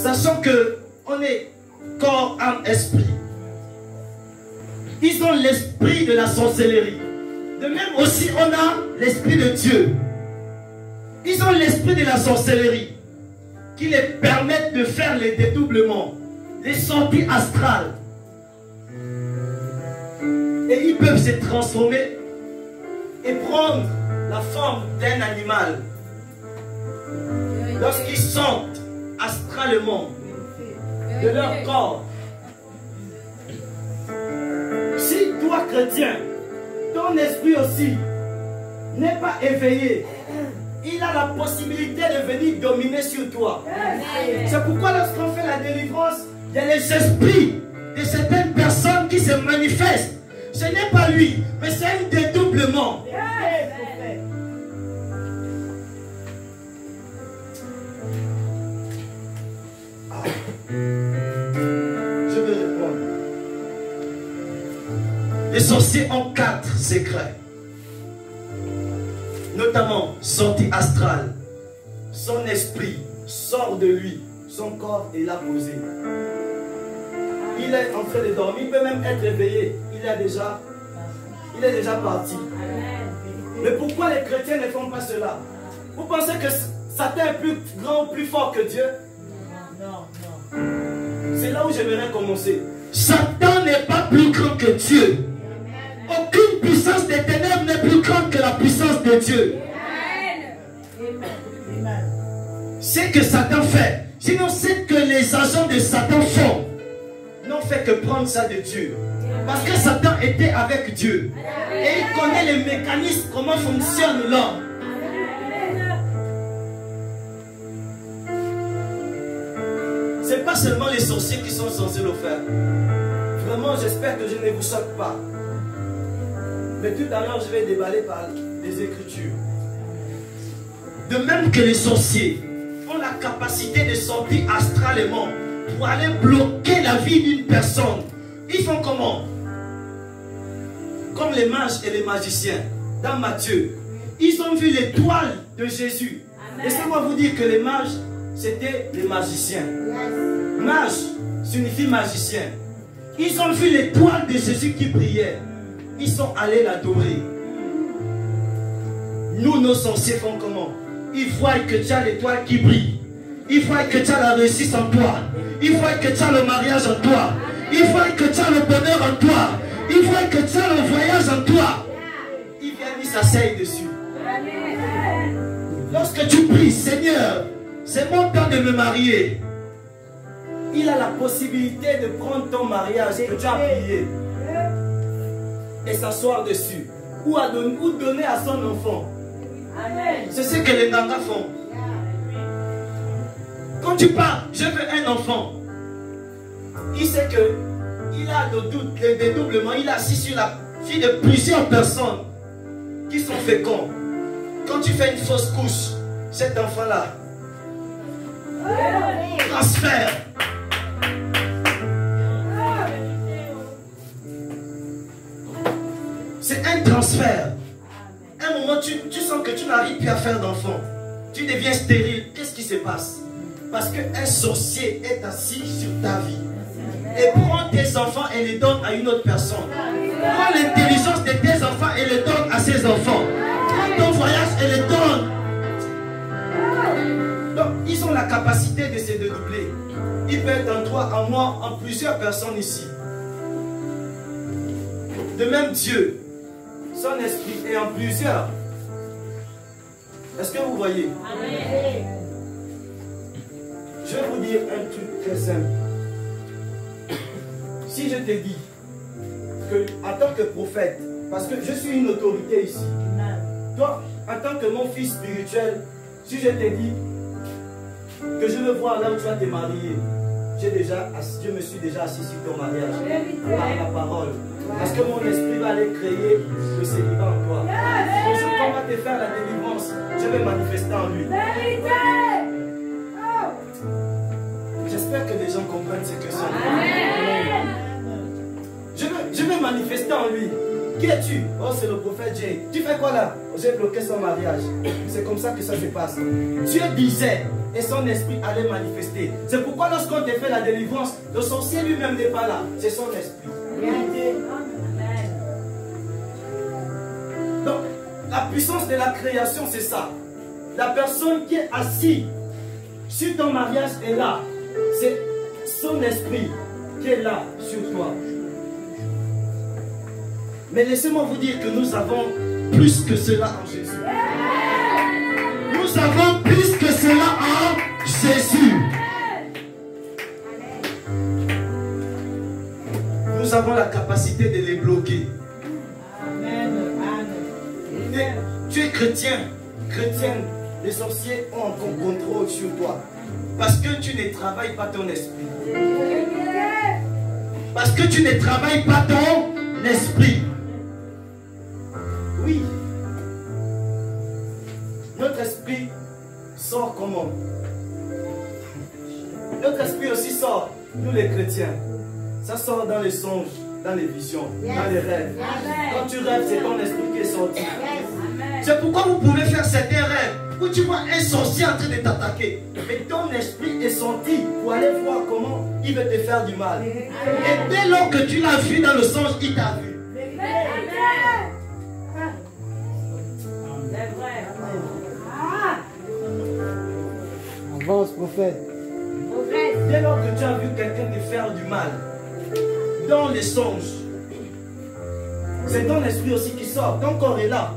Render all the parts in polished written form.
Sachant que on est corps, âme, esprit. Ils ont l'esprit de la sorcellerie. De même aussi, on a l'esprit de Dieu. Ils ont l'esprit de la sorcellerie qui les permettent de faire les dédoublements, les sorties astrales. Et ils peuvent se transformer et prendre la forme d'un animal lorsqu'ils sentent astralement de leur corps. Si toi, chrétien, ton esprit aussi n'est pas éveillé, il a la possibilité de venir dominer sur toi. C'est pourquoi lorsqu'on fait la délivrance, il y a les esprits de certaines personnes qui se manifestent. Ce n'est pas lui, mais c'est un dédoublement. Je vais répondre. Les sorciers ont 4 secrets. Notamment sortie astrale. Son esprit sort de lui. Son corps est là posé. Il est en train de dormir. Il peut même être réveillé. Il est déjà parti. Mais pourquoi les chrétiens ne font pas cela? Vous pensez que Satan est plus grand, plus fort que Dieu? Non. C'est là où j'aimerais commencer. Satan n'est pas plus grand que Dieu. Aucune puissance des ténèbres n'est plus grande que la puissance de Dieu. C'est que Satan fait. Sinon, c'est que les agents de Satan font. N'ont fait que prendre ça de Dieu. Parce que Satan était avec Dieu. Et il connaît les mécanismes, comment fonctionne l'homme. Ce n'est pas seulement les sorciers qui sont censés le faire. Vraiment, j'espère que je ne vous choque pas. Mais tout à l'heure, je vais déballer par les Écritures. De même que les sorciers ont la capacité de sortir astralement pour aller bloquer la vie d'une personne. Ils font comment? Comme les mages et les magiciens. Dans Matthieu, ils ont vu l'étoile de Jésus. Laissez-moi vous dire que les mages, c'était les magiciens. Mage signifie magicien. Ils ont vu l'étoile de Jésus qui brillait. Ils sont allés l'adorer. Nous, nos sorciers font comment? Ils voient que tu as l'étoile qui brille. Ils voient que tu as la réussite en toi. Ils voient que tu as le mariage en toi. Ils voient que tu as le bonheur en toi. Ils voient que tu as le voyage en toi. Ils viennent, ils s'asseyent dessus. Lorsque tu pries, Seigneur, c'est mon temps de me marier. Il a la possibilité de prendre ton mariage que tu as prié et s'asseoir dessus. Ou donner à son enfant. C'est ce que les Nanga font. Quand tu parles, je veux un enfant. Il sait que il a le dédoublement. Il est assis sur la fille de plusieurs personnes qui sont féconds. Quand tu fais une fausse couche, cet enfant-là transfère. C'est un transfert. À un moment, tu sens que tu n'arrives plus à faire d'enfant. Tu deviens stérile. Qu'est-ce qui se passe? Parce qu'un sorcier est assis sur ta vie. Et prend tes enfants et les donne à une autre personne. Prends l'intelligence de tes enfants et les donne à ses enfants. Prends ton voyage et les donne. Donc, ils ont la capacité de se dédoubler. Il peut être en toi, en moi, en plusieurs personnes ici. De même Dieu, son esprit est en plusieurs. Est-ce que vous voyez? Je vais vous dire un truc très simple. Si je te dis que, en tant que prophète, parce que je suis une autorité ici, toi, en tant que mon fils spirituel, si je te dis que je veux voir là où tu vas te marier, je me suis déjà assis sur ton mariage par la parole. Parce que mon esprit va aller créer le célibat en toi. Quand on va te faire la délivrance, je vais manifester en lui. J'espère que les gens comprennent ce que c'est. Je vais manifester en lui. Qui es-tu? Oh, c'est le prophète Jay. Tu fais quoi là? J'ai bloqué son mariage. C'est comme ça que ça se passe. Dieu disait et son esprit allait manifester. C'est pourquoi lorsqu'on te fait la délivrance, le sorcier lui-même n'est pas là, c'est son esprit. Donc, la puissance de la création, c'est ça. La personne qui est assise sur ton mariage est là. C'est son esprit qui est là sur toi. Mais laissez-moi vous dire que nous avons plus que cela en Jésus. Nous avons plus que cela en Jésus. Nous avons la capacité de les bloquer. Et tu es chrétien, chrétienne, les sorciers ont un contrôle sur toi. Parce que tu ne travailles pas ton esprit. Parce que tu ne travailles pas ton esprit. Oui. Notre esprit sort comment? Notre esprit aussi sort, nous les chrétiens. Ça sort dans les songes, dans les visions, dans les rêves. Quand tu rêves, c'est ton esprit qui est sorti. C'est pourquoi vous pouvez faire certains rêves où tu vois un sorcier en train de t'attaquer. Mais ton esprit est sorti pour aller voir comment il veut te faire du mal. Et dès lors que tu l'as vu dans le songe, il t'a vu. Avance, prophète. Dès lors que tu as vu quelqu'un te faire du mal, dans les songes, c'est ton esprit aussi qui sort. Ton corps est là.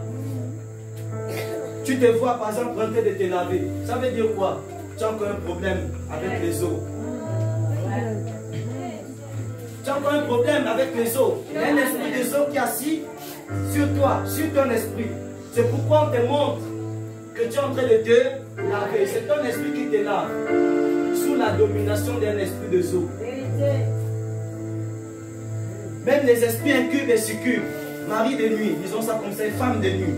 Tu te vois par exemple en train de te laver. Ça veut dire quoi? Tu as encore un problème avec les os. Tu as encore un problème avec les os. Il y a un esprit des os qui est assis sur toi, sur ton esprit. C'est pourquoi on te montre que tu es en train de te laver. C'est ton esprit qui te lave. Sous la domination d'un esprit des os. Même les esprits incubes et succubes, mari de nuit, disons ça comme ça, femme de nuit.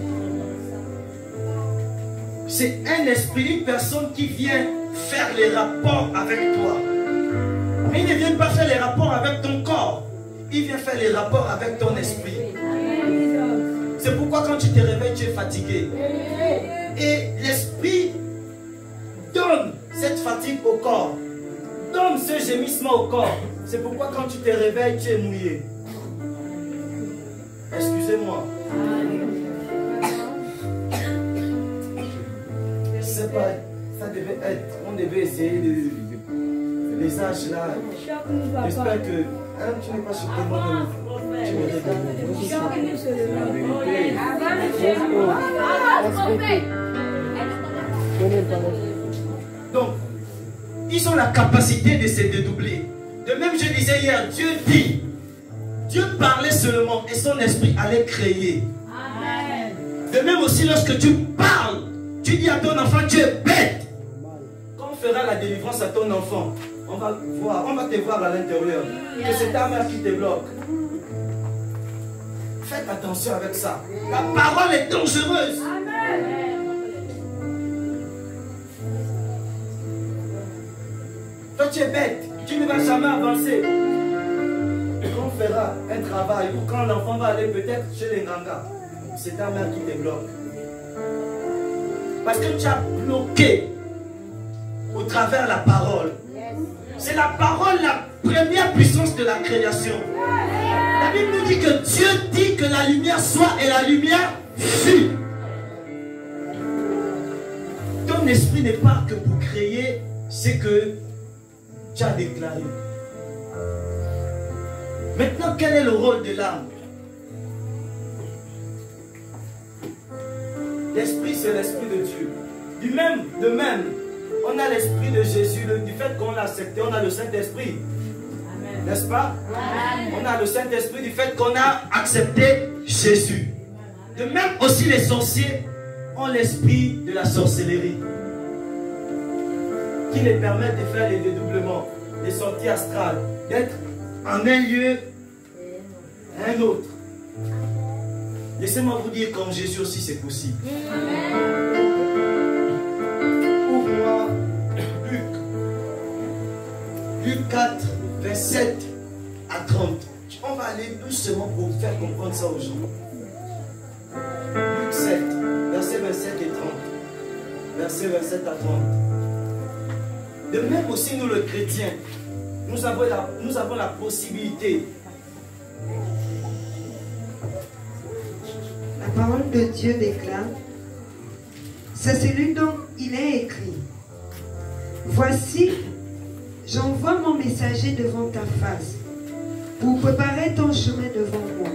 C'est un esprit, une personne qui vient faire les rapports avec toi. Mais il ne vient pas faire les rapports avec ton corps. Il vient faire les rapports avec ton esprit. C'est pourquoi quand tu te réveilles, tu es fatigué. Et l'esprit donne cette fatigue au corps. Donne ce gémissement au corps. C'est pourquoi quand tu te réveilles, tu es mouillé. Excusez-moi. Je sais pas, ça devait être, on devait essayer les âges là. J'espère que tu n'es pas sur tes mots. Tu me donc, ils ont la capacité de se dédoubler. De même, je disais hier, Dieu dit, Dieu parlait seulement et son esprit allait créer. Amen. De même aussi, lorsque tu parles, tu dis à ton enfant, tu es bête. Quand on fera la délivrance à ton enfant, on va te voir à l'intérieur. Que c'est ta mère qui te bloque. Faites attention avec ça. La parole est dangereuse. Amen. Toi, tu es bête. Tu ne vas jamais avancer. Quand on fera un travail ou quand l'enfant va aller peut-être chez les Nganga, c'est ta mère qui te bloque. Parce que tu as bloqué au travers la parole. C'est la parole la première puissance de la création. La Bible nous dit que Dieu dit que la lumière soit et la lumière fut. Ton esprit n'est pas que pour créer ce que tu as déclaré. Maintenant, quel est le rôle de l'âme? L'esprit, c'est l'esprit de Dieu. De même, on a l'esprit de Jésus. Du fait qu'on l'a accepté, on a le Saint-Esprit. N'est-ce pas? Amen. On a le Saint-Esprit du fait qu'on a accepté Jésus. De même aussi, les sorciers ont l'esprit de la sorcellerie, qui les permet de faire les dédoublements, les sorties astrales, d'être en un lieu à un autre. Laissez-moi vous dire qu'en Jésus aussi c'est possible. Ouvre-moi Luc 4, 27 à 30. On va aller doucement pour faire comprendre ça aux gens. Luc 7, verset 27 et 30. Verset 27 à 30. De même aussi nous, le chrétien, nous avons la possibilité. La parole de Dieu déclare, c'est celui dont il est écrit. Voici, j'envoie mon messager devant ta face pour préparer ton chemin devant moi.